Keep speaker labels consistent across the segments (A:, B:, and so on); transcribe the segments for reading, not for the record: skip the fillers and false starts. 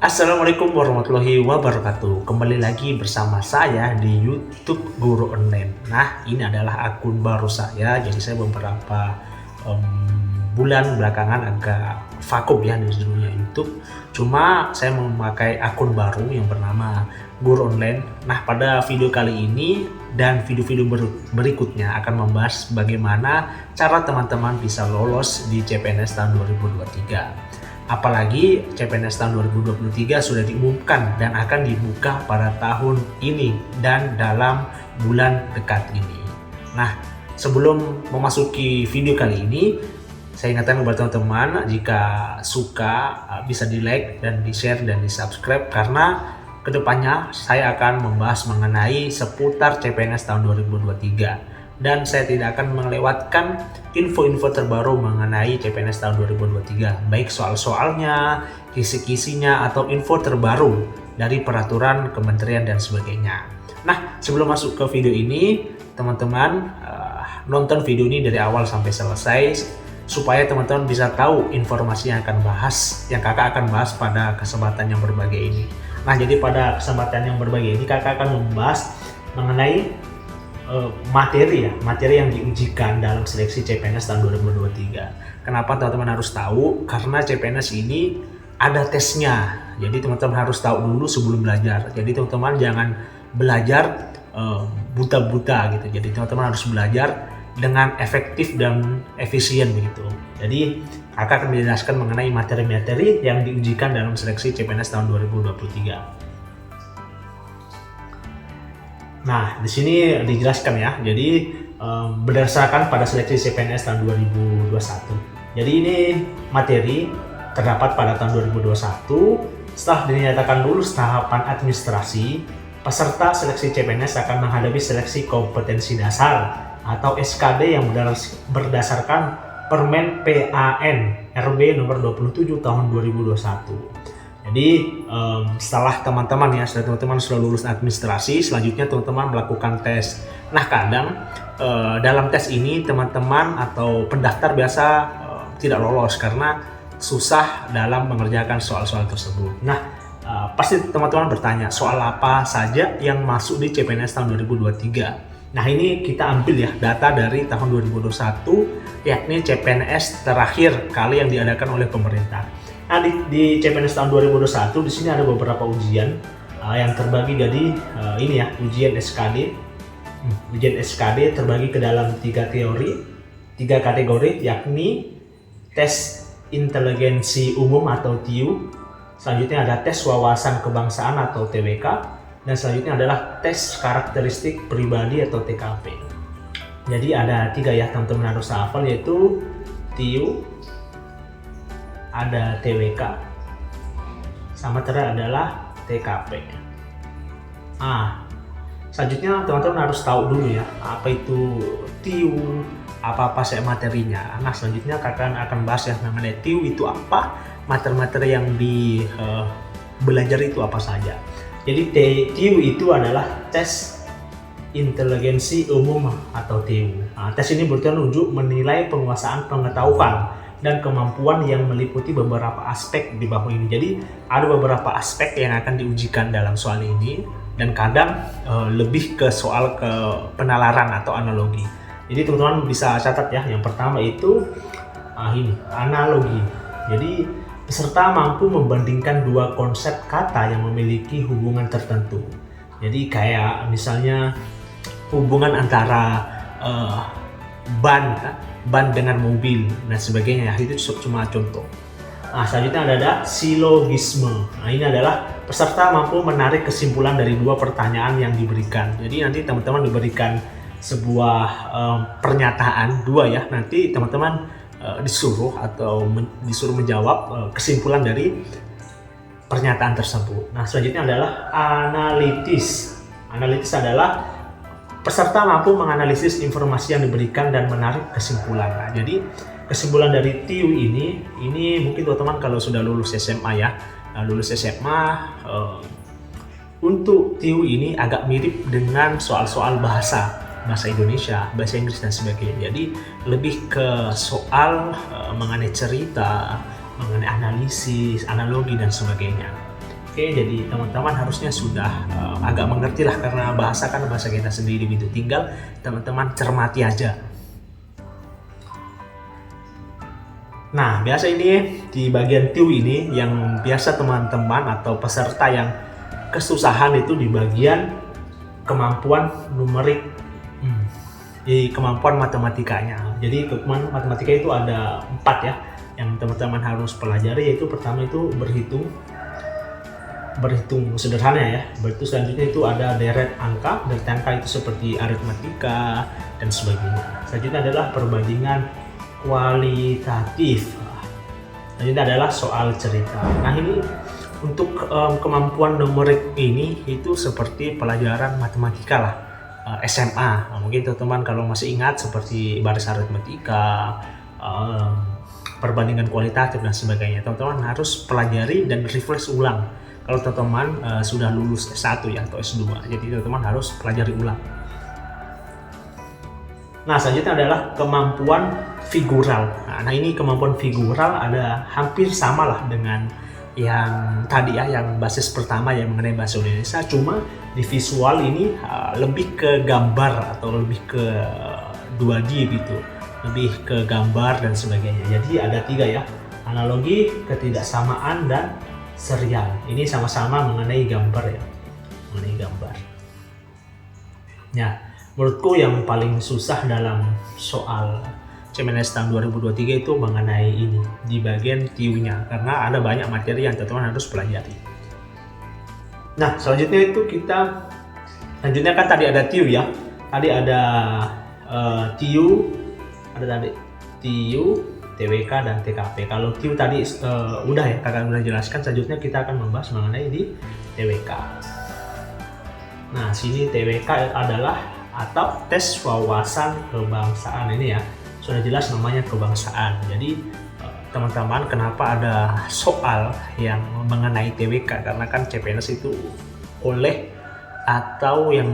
A: Assalamualaikum warahmatullahi wabarakatuh. Kembali lagi bersama saya di YouTube Guru Online. Nah, ini adalah akun baru saya. Jadi saya beberapa bulan belakangan agak vakum ya di dunia YouTube. Cuma saya memakai akun baru yang bernama Guru Online. Nah, pada video kali ini dan video-video berikutnya akan membahas bagaimana cara teman-teman bisa lolos di CPNS tahun 2023. Apalagi CPNS tahun 2023 sudah diumumkan dan akan dibuka pada tahun ini dan dalam bulan dekat ini. Nah, sebelum memasuki video kali ini, saya ingatkan kepada teman-teman jika suka bisa di like dan di share dan di subscribe, karena kedepannya saya akan membahas mengenai seputar CPNS tahun 2023. Dan saya tidak akan melewatkan info-info terbaru mengenai CPNS tahun 2023, baik soal-soalnya, kisi-kisinya, atau info terbaru dari peraturan kementerian dan sebagainya. Nah, sebelum masuk ke video ini, teman-teman nonton video ini dari awal sampai selesai supaya teman-teman bisa tahu informasi yang kakak akan bahas pada kesempatan yang berbahagia ini. Nah, jadi pada kesempatan yang berbahagia ini kakak akan membahas mengenai materi yang diujikan dalam seleksi CPNS tahun 2023. Kenapa teman-teman harus tahu? Karena CPNS ini ada tesnya. Jadi teman-teman harus tahu dulu sebelum belajar. Jadi teman-teman jangan belajar buta-buta gitu. Jadi teman-teman harus belajar dengan efektif dan efisien begitu. Jadi kakak akan menjelaskan mengenai materi-materi yang diujikan dalam seleksi CPNS tahun 2023. Nah, di sini dijelaskan ya. Jadi berdasarkan pada seleksi CPNS tahun 2021. Jadi ini materi terdapat pada tahun 2021. Setelah dinyatakan lulus tahapan administrasi, peserta seleksi CPNS akan menghadapi seleksi kompetensi dasar atau SKD yang berdasarkan Permen PAN RB nomor 27 tahun 2021. Jadi setelah teman-teman sudah lulus administrasi, selanjutnya teman-teman melakukan tes. Nah, kadang dalam tes ini teman-teman atau pendaftar biasa tidak lolos karena susah dalam mengerjakan soal-soal tersebut. Nah, pasti teman-teman bertanya soal apa saja yang masuk di CPNS tahun 2023. Nah, ini kita ambil ya data dari tahun 2021, yakni CPNS terakhir kali yang diadakan oleh pemerintah. Nah, di CPNS tahun 2021 di sini ada beberapa ujian yang terbagi jadi ini ya, ujian SKD. Ujian SKD terbagi ke dalam tiga kategori, yakni tes inteligensi umum atau TIU. Selanjutnya ada tes wawasan kebangsaan atau TWK, dan selanjutnya adalah tes karakteristik pribadi atau TKP. Jadi ada tiga ya teman-teman harus hafal, yaitu TIU, ada TWK, sama terakhir adalah TKP. Selanjutnya teman-teman harus tahu dulu ya, apa itu TIU, apa saja materinya. Nah, selanjutnya kakak akan bahas ya mengenai TIU itu apa, materi-materi yang belajar itu apa saja. Jadi TIU itu adalah tes inteligensi umum atau TIU. Tes ini bertujuan untuk menilai penguasaan pengetahuan dan kemampuan yang meliputi beberapa aspek di bawah ini. Jadi ada beberapa aspek yang akan diujikan dalam soal ini, dan kadang lebih ke soal ke penalaran atau analogi. Jadi teman-teman bisa catat ya. Yang pertama itu ini analogi. Jadi peserta mampu membandingkan dua konsep kata yang memiliki hubungan tertentu. Jadi kayak misalnya hubungan antara ban dengan mobil dan sebagainya, itu cuma contoh. Nah, selanjutnya ada silogisme. Nah, ini adalah peserta mampu menarik kesimpulan dari dua pertanyaan yang diberikan. Jadi nanti teman-teman diberikan sebuah pernyataan dua ya, nanti teman-teman disuruh menjawab kesimpulan dari pernyataan tersebut. Nah, selanjutnya adalah analitis. Analitis adalah peserta mampu menganalisis informasi yang diberikan dan menarik kesimpulan. Nah, jadi kesimpulan dari TIU ini mungkin teman-teman kalau sudah lulus SMA ya, lulus SMA untuk TIU ini agak mirip dengan soal-soal bahasa Indonesia, bahasa Inggris dan sebagainya. Jadi lebih ke soal mengenai cerita, mengenai analisis, analogi dan sebagainya. Oke, jadi teman-teman harusnya sudah agak mengerti lah, karena bahasa kan bahasa kita sendiri gitu. Tinggal teman-teman cermati aja. Nah, biasa ini di bagian TIW ini yang biasa teman-teman atau peserta yang kesusahan itu di bagian kemampuan numerik, di kemampuan matematikanya. Jadi kemampuan matematika itu ada 4 ya yang teman-teman harus pelajari, yaitu pertama itu berhitung sederhana ya. Berhitung selanjutnya itu ada deret angka itu seperti aritmatika dan sebagainya. Selanjutnya adalah perbandingan kualitatif. Selanjutnya adalah soal cerita. Nah, ini untuk kemampuan numerik ini itu seperti pelajaran matematika lah, SMA. Nah, mungkin teman-teman kalau masih ingat seperti baris aritmatika, perbandingan kualitatif dan sebagainya, teman-teman harus pelajari dan refresh ulang. Kalau teman-teman sudah lulus S1 ya atau S2, jadi teman-teman harus pelajari ulang. Nah, selanjutnya adalah kemampuan figural. Nah, ini kemampuan figural ada hampir sama lah dengan yang tadi ya, yang basis pertama yang mengenai bahasa Indonesia, cuma di visual ini lebih ke gambar atau lebih ke 2D gitu, lebih ke gambar dan sebagainya. Jadi ada 3 ya, analogi, ketidaksamaan, dan serial. Ini sama-sama mengenai gambar ya, mengenai gambar. Ya, menurutku yang paling susah dalam soal CPNS tahun 2023 itu mengenai ini di bagian TIW-nya, karena ada banyak materi yang teman-teman harus pelajari. Nah, selanjutnya kan tadi ada TIW ya. Tadi ada TIW, TWK dan TKP. Kalau TIW tadi udah ya, kakak udah jelaskan. Selanjutnya kita akan membahas mengenai di TWK. Nah, sini TWK adalah atau tes wawasan kebangsaan. Ini ya, sudah jelas namanya kebangsaan. Jadi teman-teman, kenapa ada soal yang mengenai TWK? Karena kan CPNS itu oleh atau yang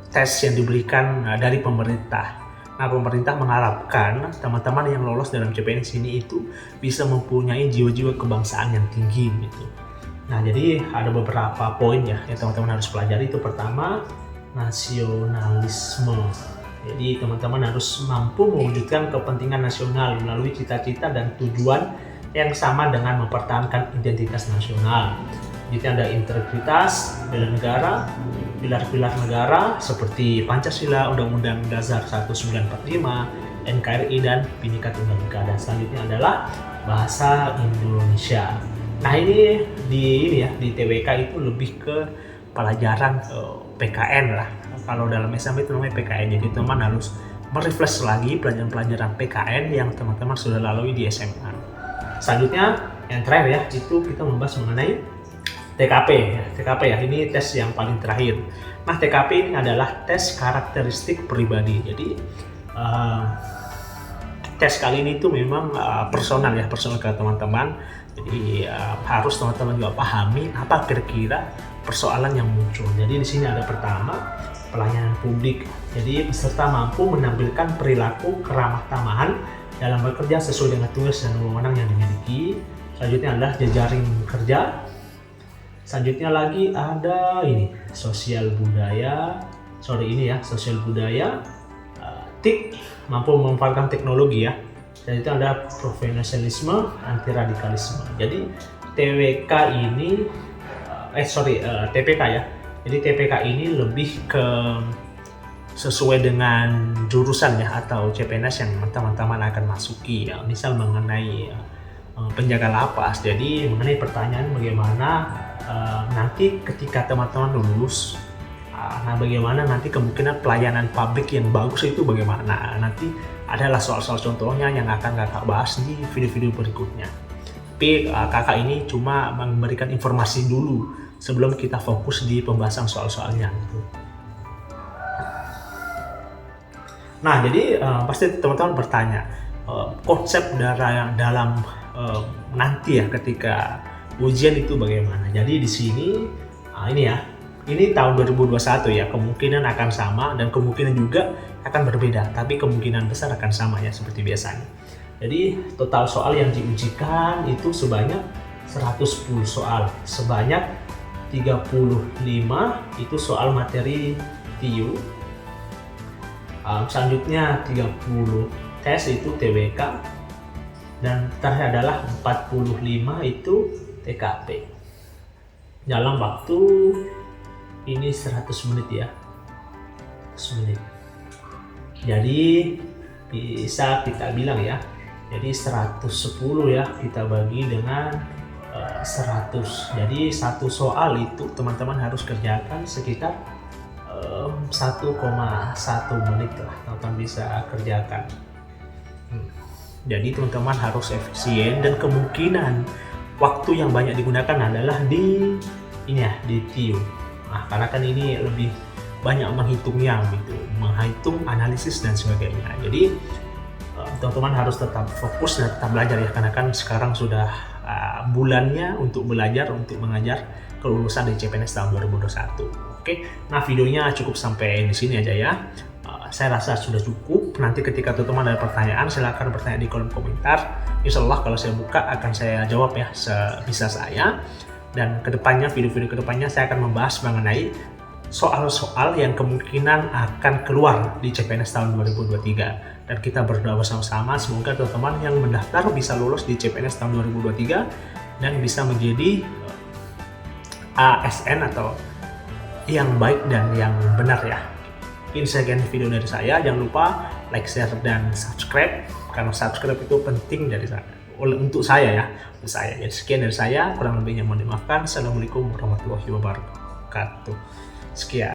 A: tes yang diberikan dari pemerintah. Nah, pemerintah mengharapkan teman-teman yang lolos dalam CPNS ini itu bisa mempunyai jiwa-jiwa kebangsaan yang tinggi gitu. Nah, jadi ada beberapa poin ya yang teman-teman harus pelajari. Itu pertama, nasionalisme. Jadi teman-teman harus mampu mewujudkan kepentingan nasional melalui cita-cita dan tujuan yang sama dengan mempertahankan identitas nasional. Jadi ada integritas, bela negara, pilar-pilar negara seperti Pancasila, Undang-Undang Dasar 1945, NKRI, dan Bhinneka Tunggal Ika. Dan selanjutnya adalah bahasa Indonesia. Nah, ini di TWK itu lebih ke pelajaran PKN lah. Kalau dalam SMA itu namanya PKN. Jadi teman harus merefresh lagi pelajaran-pelajaran PKN yang teman-teman sudah lalui di SMA. Selanjutnya yang terakhir ya, itu kita membahas mengenai TKP. TKP ya, ini tes yang paling terakhir. Nah, TKP ini adalah tes karakteristik pribadi. Jadi tes kali ini tuh memang personal ke teman-teman. Jadi harus teman-teman juga pahami apa kira-kira persoalan yang muncul. Jadi di sini ada pertama, pelayanan publik. Jadi peserta mampu menampilkan perilaku keramah tamahan dalam bekerja sesuai dengan tugas dan wewenang yang dimiliki. Selanjutnya adalah jejaring kerja. Selanjutnya lagi ada ini sosial budaya. Sosial budaya. TIK, mampu memanfaatkan teknologi ya. Dan itu ada profesionalisme, anti radikalisme. Jadi TPK ya. Jadi TPK ini lebih ke sesuai dengan jurusan ya atau CPNS yang teman-teman akan masuki ya. Misal mengenai penjaga lapas. Jadi mengenai pertanyaan bagaimana nanti ketika teman-teman lulus, nah bagaimana nanti kemungkinan pelayanan publik yang bagus itu bagaimana. Nanti adalah soal-soal contohnya yang akan kakak bahas di video-video berikutnya. Tapi kakak ini cuma memberikan informasi dulu sebelum kita fokus di pembahasan soal-soalnya gitu. Nah, jadi pasti teman-teman bertanya konsep dalam nanti ya ketika ujian itu bagaimana. Jadi di sini ini tahun 2021 ya, kemungkinan akan sama dan kemungkinan juga akan berbeda, tapi kemungkinan besar akan sama ya seperti biasanya. Jadi total soal yang diujikan itu sebanyak 110 soal, sebanyak 35 itu soal materi TIU. Selanjutnya 30 tes itu TBK, dan terakhir adalah 45 itu TKP. Dalam waktu ini 100 menit ya, 100 menit. Jadi bisa kita bilang ya, jadi 110 ya kita bagi dengan 100. Jadi satu soal itu teman-teman harus kerjakan sekitar 1,1 menit lah teman-teman bisa kerjakan. Jadi teman-teman harus efisien, dan kemungkinan waktu yang banyak digunakan adalah di ini ya, di TIU. Nah, karena kan ini lebih banyak menghitungnya gitu, menghitung analisis dan sebagainya. Jadi teman-teman harus tetap fokus dan tetap belajar ya, karena kan sekarang sudah bulannya untuk belajar, untuk mengajar kelulusan di CPNS tahun 2021. Oke, nah videonya cukup sampai di sini aja ya. Saya rasa sudah cukup. Nanti ketika teman-teman ada pertanyaan, silahkan bertanya di kolom komentar. Insya Allah kalau saya buka akan saya jawab ya sebisa saya. Dan kedepannya, video-video kedepannya saya akan membahas mengenai soal-soal yang kemungkinan akan keluar di CPNS tahun 2023. Dan kita berdoa bersama-sama semoga teman-teman yang mendaftar bisa lulus di CPNS tahun 2023 dan bisa menjadi ASN atau yang baik dan yang benar ya. Ini sekian video dari saya. Jangan lupa like, share, dan subscribe, karena subscribe itu penting dari saya, untuk saya ya, untuk saya. Jadi sekian dari saya, kurang lebihnya mohon dimaafkan. Assalamualaikum warahmatullahi wabarakatuh. Sekian.